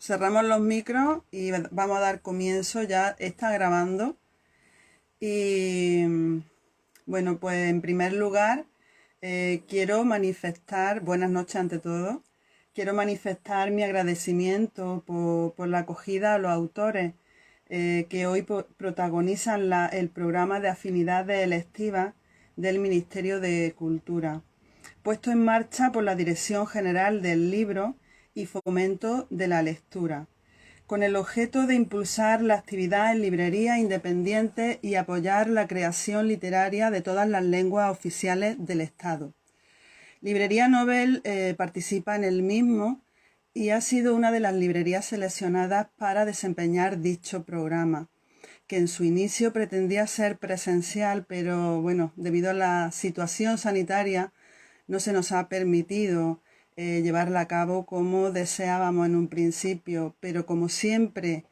cerramos los micros y vamos a dar comienzo. Ya está grabando. Y bueno, pues en primer lugar quiero manifestar, buenas noches ante todo, quiero manifestar mi agradecimiento por la acogida a los autores que hoy protagonizan el programa de afinidades electivas del Ministerio de Cultura, puesto en marcha por la Dirección General del Libro y Fomento de la Lectura, con el objeto de impulsar la actividad en librerías independientes y apoyar la creación literaria de todas las lenguas oficiales del Estado. Librería Nobel participa en el mismo y ha sido una de las librerías seleccionadas para desempeñar dicho programa, que en su inicio pretendía ser presencial, pero bueno, debido a la situación sanitaria no se nos ha permitido llevarla a cabo como deseábamos en un principio, pero como siempre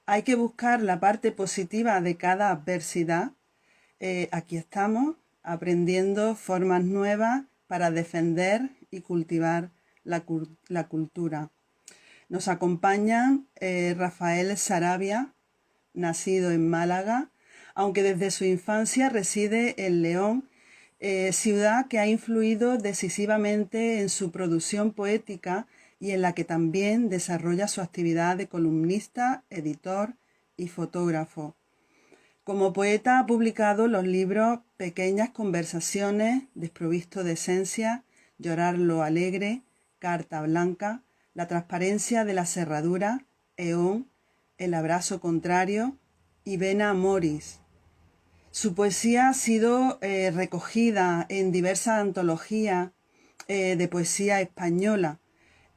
hay que buscar la parte positiva de cada adversidad. Aquí estamos aprendiendo formas nuevas para defender y cultivar la cultura. Nos acompañan Rafael Sarabia, nacido en Málaga, aunque desde su infancia reside en León, ciudad que ha influido decisivamente en su producción poética y en la que también desarrolla su actividad de columnista, editor y fotógrafo. Como poeta ha publicado los libros Pequeñas conversaciones, Desprovisto de esencia, Llorar lo alegre, Carta blanca, La transparencia de la cerradura, Eón, El abrazo contrario y Vena Amoris. Su poesía ha sido recogida en diversas antologías de poesía española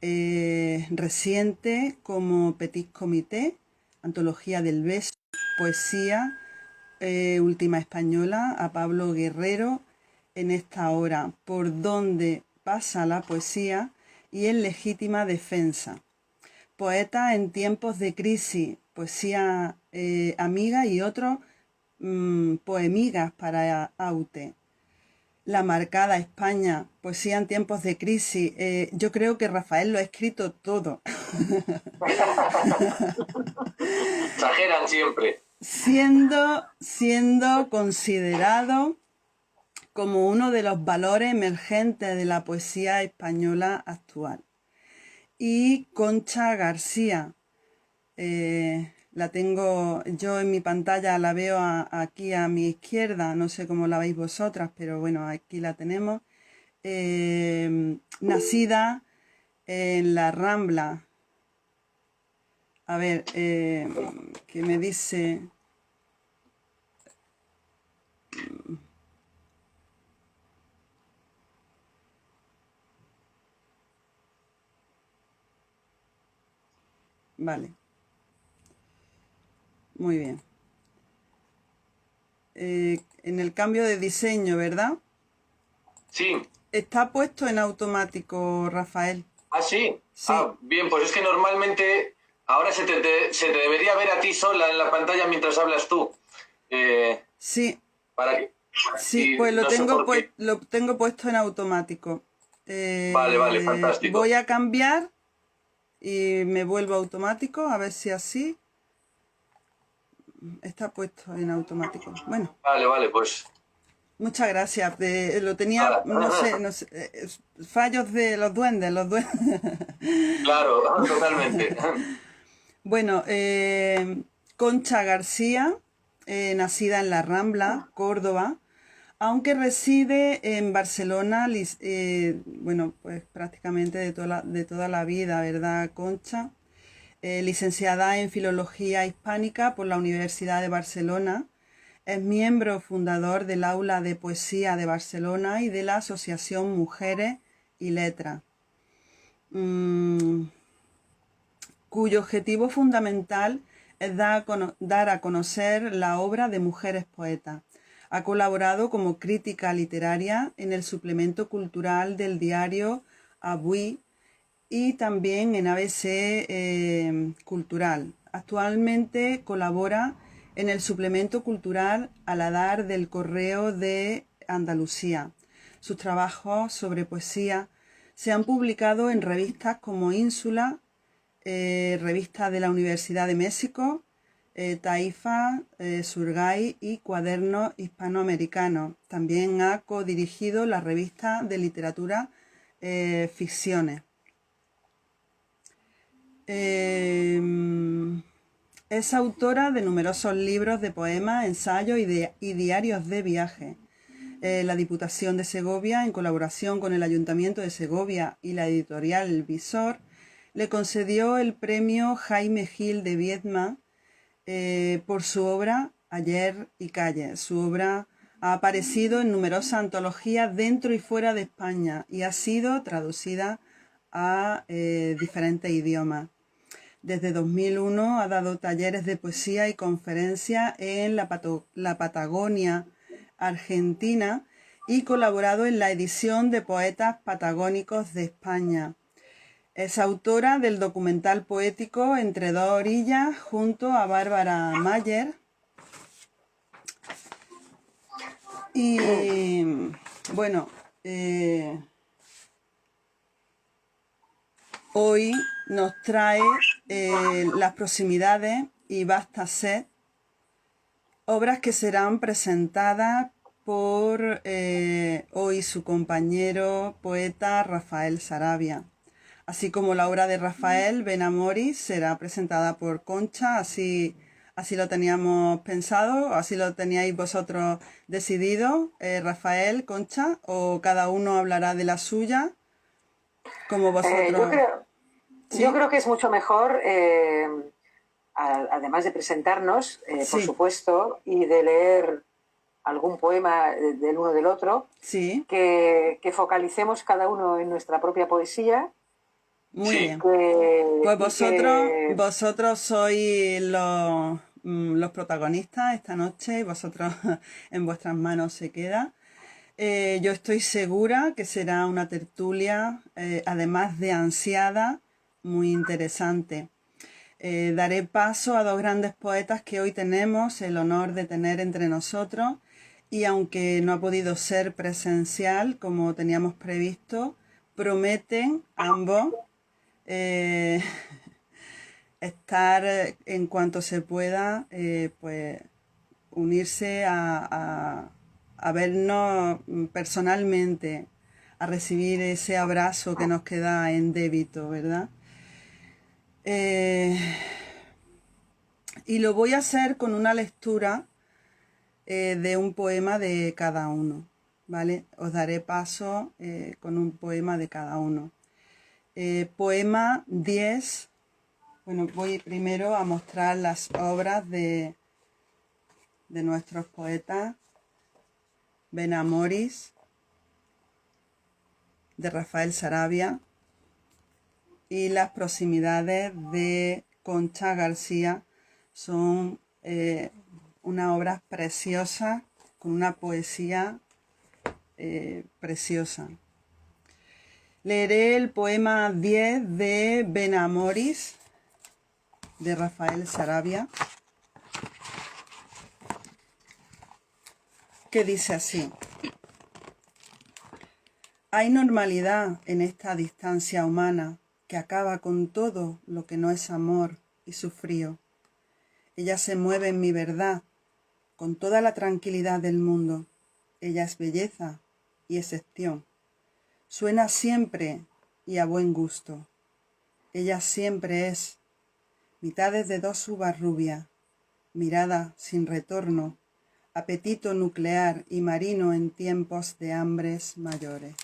reciente, como Petit Comité, Antología del Beso, Poesía Última Española, a Pablo Guerrero, En esta hora, Por donde pasa la poesía y En legítima defensa. Poeta en tiempos de crisis, Poesía amiga y otros poemigas para Aute. La marcada España, Poesía en tiempos de crisis. Yo creo que Rafael lo ha escrito todo. Exageran siempre. Siendo considerado como uno de los valores emergentes de la poesía española actual. Y Concha García, la tengo yo en mi pantalla, la veo aquí a mi izquierda, no sé cómo la veis vosotras, pero bueno, aquí la tenemos. Nacida en la Rambla. A ver, ¿qué me dice? Vale. Muy bien. En el cambio de diseño, ¿verdad? Sí. Está puesto en automático, Rafael. ¿Ah, sí? Sí. Ah, bien, pues es que normalmente ahora se te debería ver a ti sola en la pantalla mientras hablas tú. Sí. ¿Para qué? Sí, Y pues no sé por qué. lo tengo puesto en automático. Vale, fantástico. Voy a cambiar y me vuelvo automático, a ver si así está puesto en automático. Bueno. Vale, pues. Muchas gracias. Lo tenía, no sé, fallos de los duendes, Claro, totalmente. Bueno, Concha García, nacida en La Rambla, Córdoba, aunque reside en Barcelona, bueno, pues prácticamente de toda la vida, ¿verdad, Concha? Licenciada en Filología Hispánica por la Universidad de Barcelona. Es miembro fundador del Aula de Poesía de Barcelona y de la Asociación Mujeres y Letras, cuyo objetivo fundamental es dar a conocer la obra de mujeres poetas. Ha colaborado como crítica literaria en el suplemento cultural del diario Avui y también en ABC Cultural. Actualmente colabora en el suplemento cultural Aladar del Correo de Andalucía. Sus trabajos sobre poesía se han publicado en revistas como Ínsula, revista de la Universidad de México, Taifa, Surgay y Cuadernos Hispanoamericanos. También ha codirigido la revista de literatura Ficciones. Es autora de numerosos libros de poemas, ensayos y diarios de viaje. La Diputación de Segovia, en colaboración con el Ayuntamiento de Segovia y la editorial Visor, le concedió el premio Jaime Gil de Viedma por su obra Ayer y Calle. Su obra ha aparecido en numerosas antologías dentro y fuera de España y ha sido traducida a diferentes idiomas. Desde 2001 ha dado talleres de poesía y conferencias en la Patagonia Argentina y colaborado en la edición de Poetas Patagónicos de España. Es autora del documental poético Entre dos orillas junto a Bárbara Mayer. Y bueno, hoy nos trae Las proximidades y Basta sed, obras que serán presentadas por hoy su compañero poeta Rafael Saravia. Así como la obra de Rafael Benamoris será presentada por Concha, así lo teníamos pensado, así lo teníais vosotros decidido, Rafael, Concha, o cada uno hablará de la suya, como vosotros. Yo creo que es mucho mejor, además de presentarnos, por supuesto, y de leer algún poema del uno del otro, que focalicemos cada uno en nuestra propia poesía. Muy bien. Pues vosotros sois los protagonistas esta noche y vosotros en vuestras manos se queda. Yo estoy segura que será una tertulia, además de ansiada, muy interesante. Daré paso a dos grandes poetas que hoy tenemos el honor de tener entre nosotros y aunque no ha podido ser presencial como teníamos previsto, prometen ambos estar en cuanto se pueda, pues unirse a vernos personalmente, a recibir ese abrazo que nos queda en débito, ¿verdad? Y lo voy a hacer con una lectura de un poema de cada uno, ¿vale? Os daré paso con un poema de cada uno. Poema 10. Bueno, voy primero a mostrar las obras de nuestros poetas. Benamoris, de Rafael Saravia, y Las proximidades de Concha García. Son unas obras preciosas, con una poesía preciosa. Leeré el poema 10 de Benamoris, de Rafael Saravia, que dice así: hay normalidad en esta distancia humana que acaba con todo lo que no es amor y su frío. Ella se mueve en mi verdad con toda la tranquilidad del mundo. Ella es belleza y excepción. Suena siempre y a buen gusto. Ella siempre es mitades de dos uvas rubias, mirada sin retorno, apetito nuclear y marino en tiempos de hambres mayores.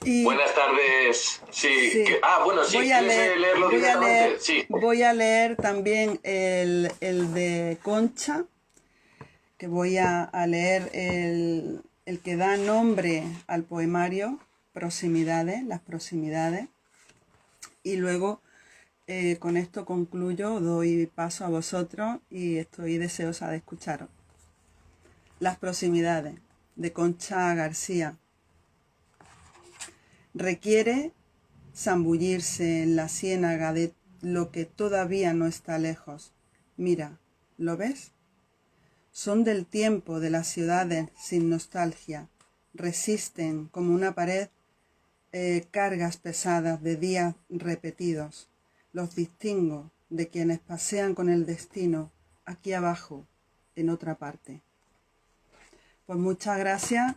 Buenas tardes. Sí. Bueno, sí, ¿quieres leerlo directamente? Sí. Voy a leer también el de Concha, que voy a leer el que da nombre al poemario, Proximidades, las proximidades. Y luego, con esto concluyo, doy paso a vosotros y estoy deseosa de escucharos. Las proximidades, de Concha García. Requiere zambullirse en la ciénaga de lo que todavía no está lejos. Mira, ¿lo ves? Son del tiempo de las ciudades sin nostalgia. Resisten como una pared cargas pesadas de días repetidos. Los distingo de quienes pasean con el destino aquí abajo, en otra parte. Pues muchas gracias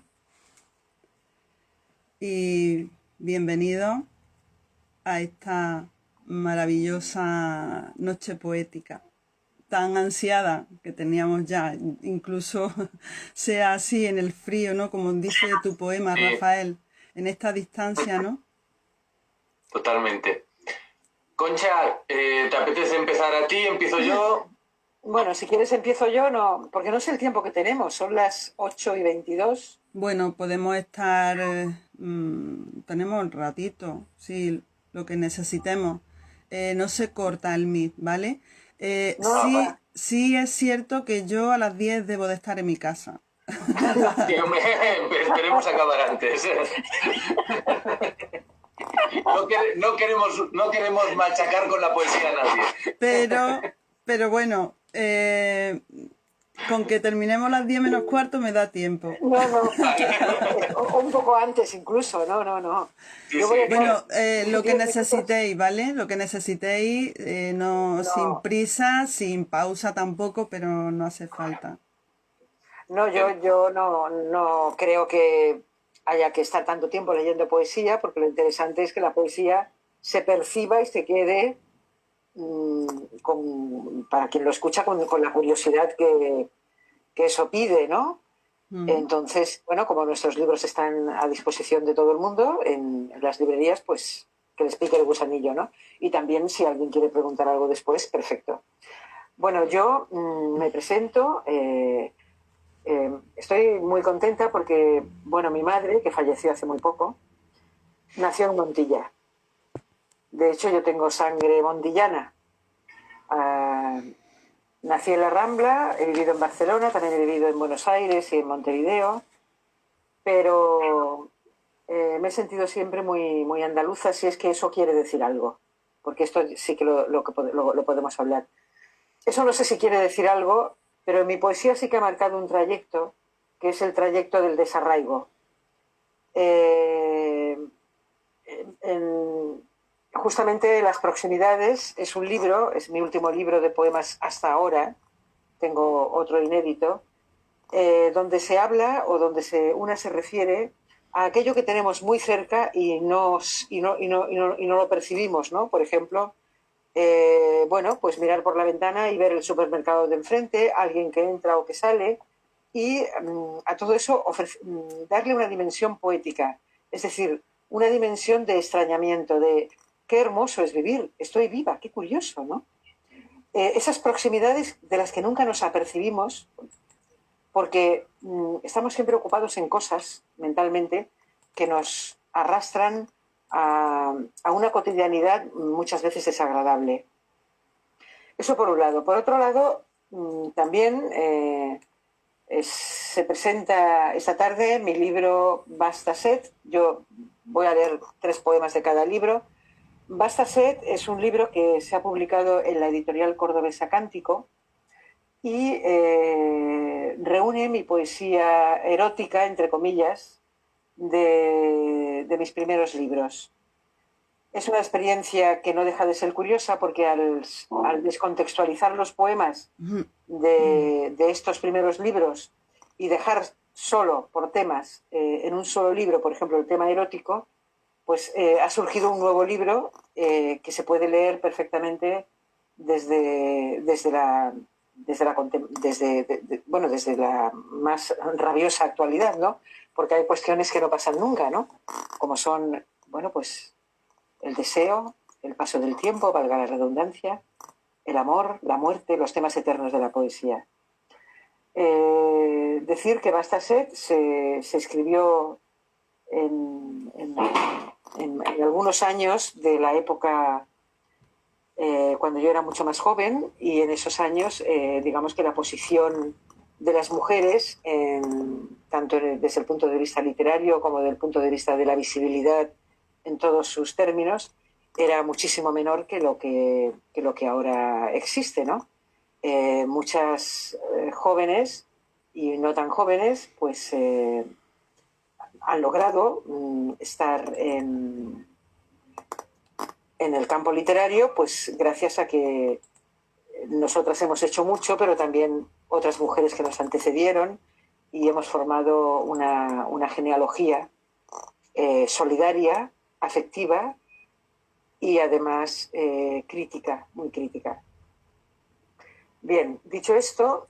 y bienvenido a esta maravillosa noche poética, tan ansiada que teníamos ya, incluso sea así en el frío, ¿no? Como dice tu poema, sí. Rafael, en esta distancia, ¿no? Totalmente. Concha, ¿te apetece empezar a ti? ¿Empiezo yo? Bueno, si quieres empiezo yo, no, porque no sé el tiempo que tenemos, son las 8:22. Bueno, podemos estar, tenemos un ratito, sí, lo que necesitemos. No se corta el Meet, ¿vale? No, sí es cierto que yo a las 10 debo de estar en mi casa. Sí, hombre, esperemos acabar antes. No queremos machacar con la poesía a nadie. Pero bueno, con que terminemos las 10 menos cuarto me da tiempo. No, o un poco antes incluso, no. Sí, bueno, lo que necesitéis, ¿vale? Lo que necesitéis, no sin prisa, sin pausa tampoco, pero no hace falta. No, yo no creo que haya que estar tanto tiempo leyendo poesía, porque lo interesante es que la poesía se perciba y se quede para quien lo escucha con la curiosidad que eso pide, ¿no? Entonces, bueno, como nuestros libros están a disposición de todo el mundo en las librerías, pues que les pique el gusanillo, ¿no? Y también si alguien quiere preguntar algo después, perfecto. Bueno, yo me presento. Estoy muy contenta porque, bueno, mi madre, que falleció hace muy poco, nació en Montilla. De hecho, yo tengo sangre montillana. Nací en la Rambla, he vivido en Barcelona, también he vivido en Buenos Aires y en Montevideo, pero me he sentido siempre muy, muy andaluza, si es que eso quiere decir algo, porque esto sí que lo podemos hablar. Eso no sé si quiere decir algo, pero en mi poesía sí que ha marcado un trayecto, que es el trayecto del desarraigo. Justamente Las proximidades es un libro, es mi último libro de poemas hasta ahora, tengo otro inédito, donde se habla o donde una se refiere a aquello que tenemos muy cerca y no lo percibimos, ¿no? Por ejemplo, bueno, pues mirar por la ventana y ver el supermercado de enfrente, alguien que entra o que sale, y a todo eso darle una dimensión poética, es decir, una dimensión de extrañamiento, de qué hermoso es vivir, estoy viva, qué curioso, ¿no? Esas proximidades de las que nunca nos apercibimos, porque estamos siempre ocupados en cosas mentalmente que nos arrastran a una cotidianidad muchas veces desagradable. Eso por un lado. Por otro lado, también se presenta esta tarde mi libro Basta Sed. Yo voy a leer 3 poemas de cada libro. Basta Sed es un libro que se ha publicado en la editorial cordobesa Cántico y reúne mi poesía erótica, entre comillas, de mis primeros libros. Es una experiencia que no deja de ser curiosa porque al descontextualizar los poemas de estos primeros libros y dejar solo por temas en un solo libro, por ejemplo, el tema erótico, pues ha surgido un nuevo libro que se puede leer perfectamente desde la más rabiosa actualidad, ¿no? Porque hay cuestiones que no pasan nunca, ¿no? Como son, bueno, pues el deseo, el paso del tiempo, valga la redundancia, el amor, la muerte, los temas eternos de la poesía. Decir que Basta Sed se escribió en algunos años de la época cuando yo era mucho más joven, y en esos años digamos que la posición de las mujeres tanto desde el punto de vista literario como desde el punto de vista de la visibilidad en todos sus términos era muchísimo menor que lo que ahora existe, ¿no? Muchas jóvenes y no tan jóvenes pues han logrado estar en el campo literario, pues gracias a que nosotras hemos hecho mucho, pero también otras mujeres que nos antecedieron, y hemos formado una genealogía solidaria, afectiva y además crítica, muy crítica. Bien, dicho esto,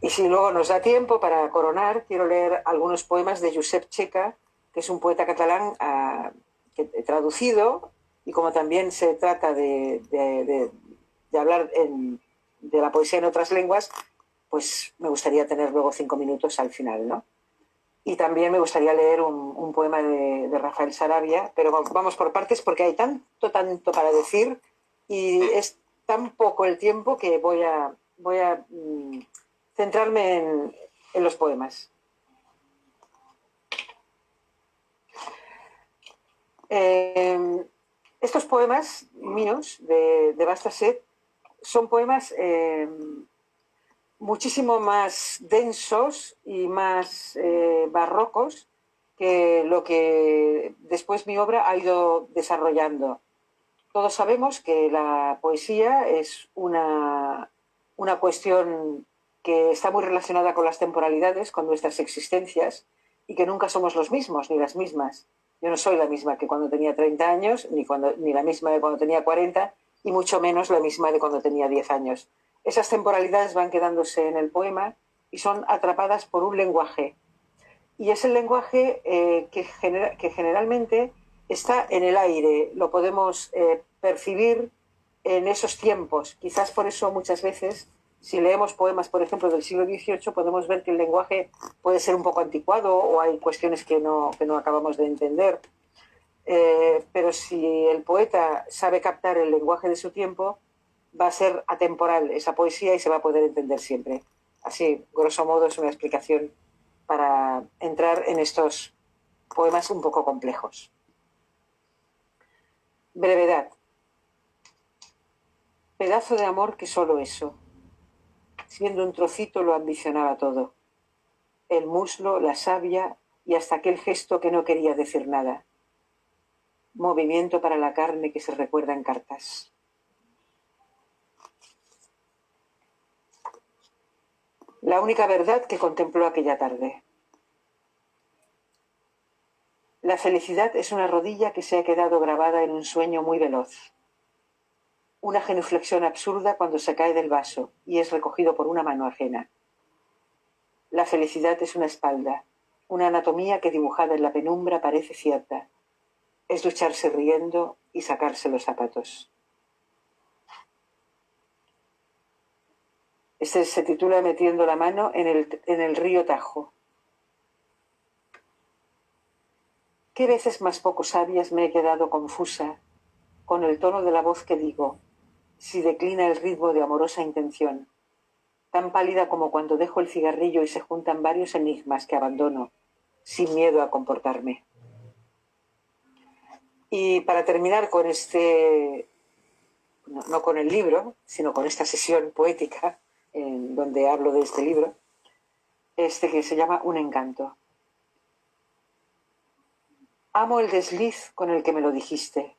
y si luego nos da tiempo para coronar, quiero leer algunos poemas de Josep Checa, que es un poeta catalán que he traducido, y como también se trata de hablar de la poesía en otras lenguas, pues me gustaría tener luego 5 minutos al final, ¿no? Y también me gustaría leer un poema de Rafael Sarabia, pero vamos por partes porque hay tanto para decir y es tan poco el tiempo que voy a centrarme en los poemas. Estos poemas míos de Bastasset son poemas muchísimo más densos y más barrocos que lo que después mi obra ha ido desarrollando. Todos sabemos que la poesía es una cuestión que está muy relacionada con las temporalidades, con nuestras existencias, y que nunca somos los mismos ni las mismas. Yo no soy la misma que cuando tenía 30 años, ni la misma de cuando tenía 40, y mucho menos la misma de cuando tenía 10 años. Esas temporalidades van quedándose en el poema y son atrapadas por un lenguaje. Y es el lenguaje que generalmente está en el aire, lo podemos percibir en esos tiempos. Quizás por eso muchas veces, si leemos poemas, por ejemplo, del siglo XVIII, podemos ver que el lenguaje puede ser un poco anticuado o hay cuestiones que no acabamos de entender. Pero si el poeta sabe captar el lenguaje de su tiempo, va a ser atemporal esa poesía y se va a poder entender siempre. Así, grosso modo, es una explicación para entrar en estos poemas un poco complejos. Brevedad. Pedazo de amor que solo eso. Siendo un trocito lo ambicionaba todo. El muslo, la savia y hasta aquel gesto que no quería decir nada. Movimiento para la carne que se recuerda en cartas. La única verdad que contempló aquella tarde. La felicidad es una rodilla que se ha quedado grabada en un sueño muy veloz. Una genuflexión absurda cuando se cae del vaso y es recogido por una mano ajena. La felicidad es una espalda, una anatomía que dibujada en la penumbra parece cierta. Es ducharse riendo y sacarse los zapatos. Este se titula Metiendo la mano en el río Tajo. ¿Qué veces más poco sabias me he quedado confusa con el tono de la voz que digo, si declina el ritmo de amorosa intención, tan pálida como cuando dejo el cigarrillo y se juntan varios enigmas que abandono, sin miedo a comportarme? Y para terminar con no con el libro, sino con esta sesión poética, en donde hablo de este libro, que se llama Un encanto. Amo el desliz con el que me lo dijiste,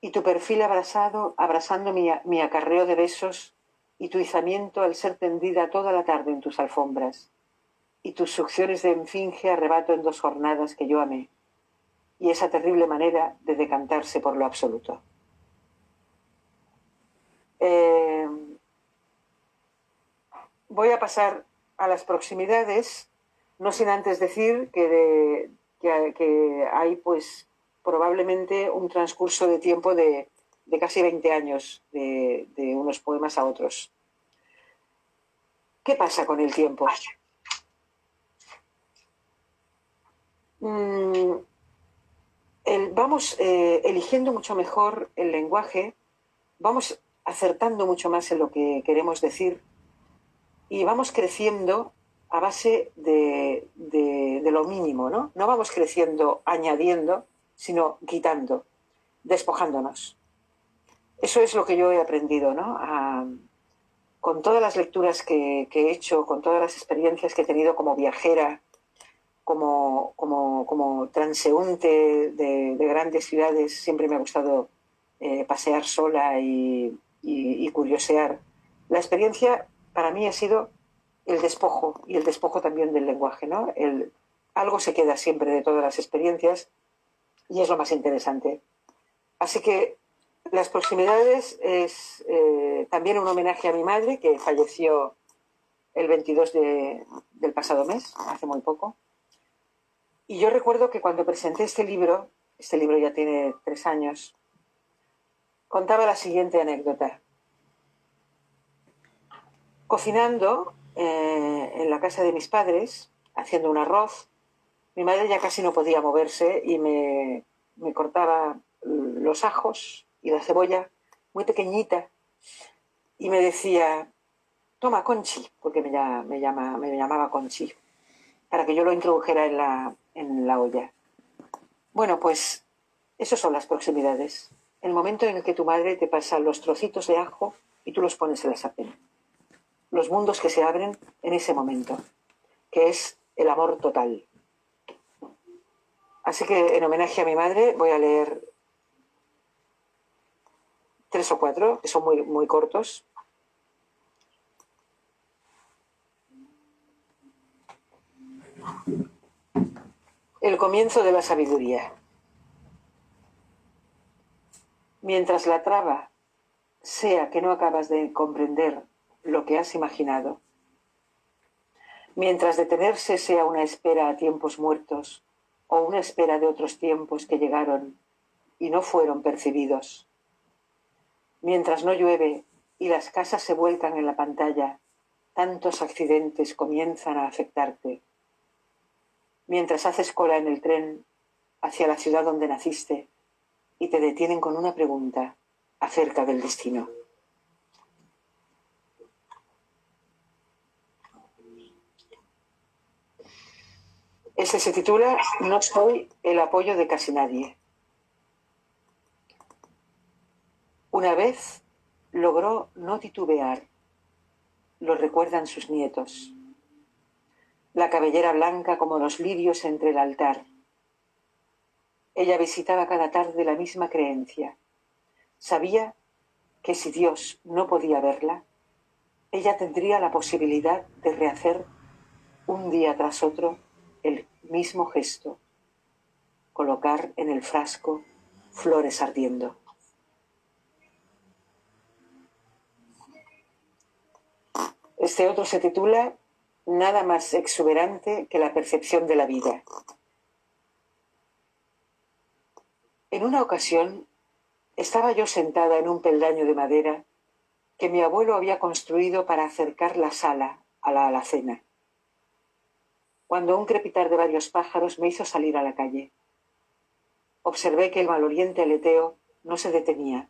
y tu perfil abrazando mi acarreo de besos, y tu izamiento al ser tendida toda la tarde en tus alfombras, y tus succiones de enfinge arrebato en 2 jornadas que yo amé, y esa terrible manera de decantarse por lo absoluto. Voy a pasar a las proximidades, no sin antes decir que hay pues probablemente un transcurso de tiempo de casi 20 años de unos poemas a otros. ¿Qué pasa con el tiempo? Vamos eligiendo mucho mejor el lenguaje, vamos acertando mucho más en lo que queremos decir y vamos creciendo a base de lo mínimo, ¿no? No vamos creciendo añadiendo, sino quitando, despojándonos. Eso es lo que yo he aprendido, ¿no? con todas las lecturas que he hecho, con todas las experiencias que he tenido como viajera, como transeúnte de grandes ciudades, siempre me ha gustado pasear sola y curiosear. La experiencia para mí ha sido el despojo, y el despojo también del lenguaje, ¿no? Algo se queda siempre de todas las experiencias y es lo más interesante. Así que Las proximidades es también un homenaje a mi madre, que falleció el 22 del pasado mes, hace muy poco. Y yo recuerdo que cuando presenté este libro ya tiene 3 años, contaba la siguiente anécdota. Cocinando en la casa de mis padres, haciendo un arroz, mi madre ya casi no podía moverse y me cortaba los ajos y la cebolla muy pequeñita y me decía, toma, Conchi, porque me llamaba Conchi, para que yo lo introdujera en la olla. Bueno, pues esas son las proximidades. El momento en el que tu madre te pasa los trocitos de ajo y tú los pones en la sartén. Los mundos que se abren en ese momento, que es el amor total. Así que en homenaje a mi madre voy a leer 3 o 4, que son muy, muy cortos. El comienzo de la sabiduría. Mientras la traba sea que no acabas de comprender lo que has imaginado, mientras detenerse sea una espera a tiempos muertos o una espera de otros tiempos que llegaron y no fueron percibidos, mientras no llueve y las casas se vuelcan en la pantalla, tantos accidentes comienzan a afectarte, mientras haces cola en el tren hacia la ciudad donde naciste y te detienen con una pregunta acerca del destino. Ese se titula No soy el apoyo de casi nadie. Una vez logró no titubear, lo recuerdan sus nietos. La cabellera blanca como los lirios entre el altar. Ella visitaba cada tarde la misma creencia. Sabía que si Dios no podía verla, ella tendría la posibilidad de rehacer un día tras otro el mismo gesto, colocar en el frasco flores ardiendo. Este otro se titula Nada más exuberante que la percepción de la vida. En una ocasión estaba yo sentada en un peldaño de madera que mi abuelo había construido para acercar la sala a la alacena, cuando un crepitar de varios pájaros me hizo salir a la calle. Observé que el maloliente aleteo no se detenía.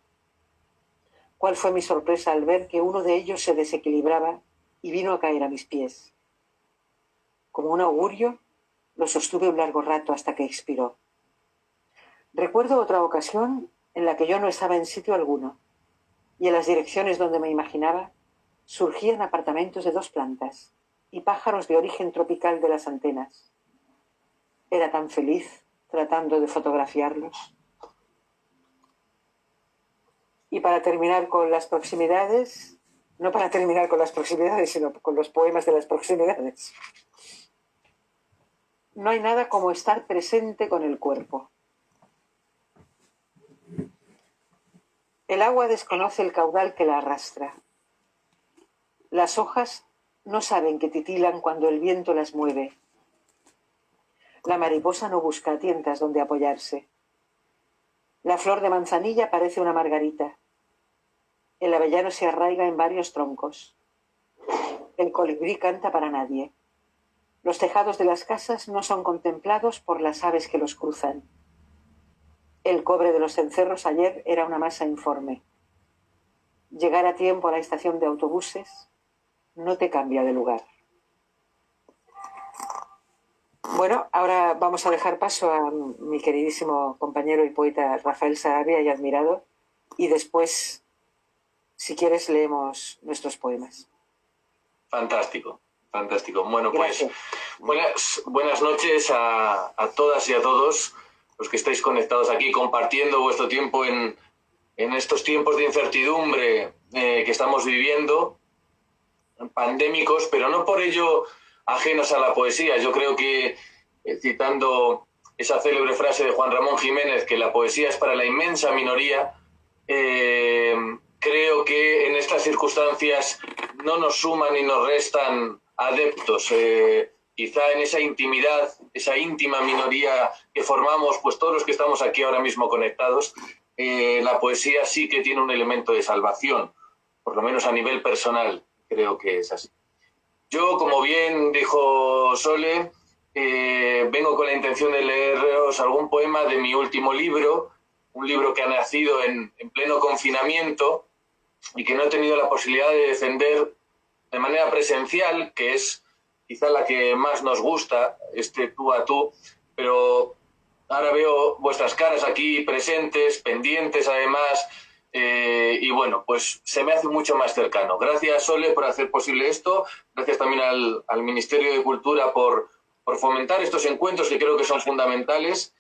¿Cuál fue mi sorpresa al ver que uno de ellos se desequilibraba y vino a caer a mis pies? Como un augurio, lo sostuve un largo rato hasta que expiró. Recuerdo otra ocasión en la que yo no estaba en sitio alguno, y en las direcciones donde me imaginaba surgían apartamentos de 2 plantas y pájaros de origen tropical de las antenas. Era tan feliz tratando de fotografiarlos. Y para terminar con las proximidades, no para terminar con las proximidades, sino con los poemas de las proximidades. No hay nada como estar presente con el cuerpo. El agua desconoce el caudal que la arrastra. Las hojas no saben que titilan cuando el viento las mueve. La mariposa no busca tientas donde apoyarse. La flor de manzanilla parece una margarita. El avellano se arraiga en varios troncos. El colibrí canta para nadie. Los tejados de las casas no son contemplados por las aves que los cruzan. El cobre de los cencerros ayer era una masa informe. Llegar a tiempo a la estación de autobuses no te cambia de lugar. Bueno, ahora vamos a dejar paso a mi queridísimo compañero y poeta Rafael Sarabia y admirado, y después si quieres leemos nuestros poemas. Fantástico, fantástico. Bueno, pues Gracias. buenas noches a todas y a todos los que estáis conectados aquí, compartiendo vuestro tiempo en estos tiempos de incertidumbre que estamos viviendo, pandémicos, pero no por ello ajenos a la poesía. Yo creo que, citando esa célebre frase de Juan Ramón Jiménez, que la poesía es para la inmensa minoría, creo que en estas circunstancias no nos suman ni nos restan adeptos. Quizá en esa intimidad, esa íntima minoría que formamos, pues todos los que estamos aquí ahora mismo conectados, la poesía sí que tiene un elemento de salvación, por lo menos a nivel personal, creo que es así. Yo, como bien dijo Sole, vengo con la intención de leeros algún poema de mi último libro, un libro que ha nacido en pleno confinamiento y que no he tenido la posibilidad de defender de manera presencial, que es quizá la que más nos gusta, tú a tú, pero ahora veo vuestras caras aquí presentes, pendientes además, y bueno, pues se me hace mucho más cercano. Gracias, Sole, por hacer posible esto, gracias también al Ministerio de Cultura por fomentar estos encuentros que creo que son fundamentales.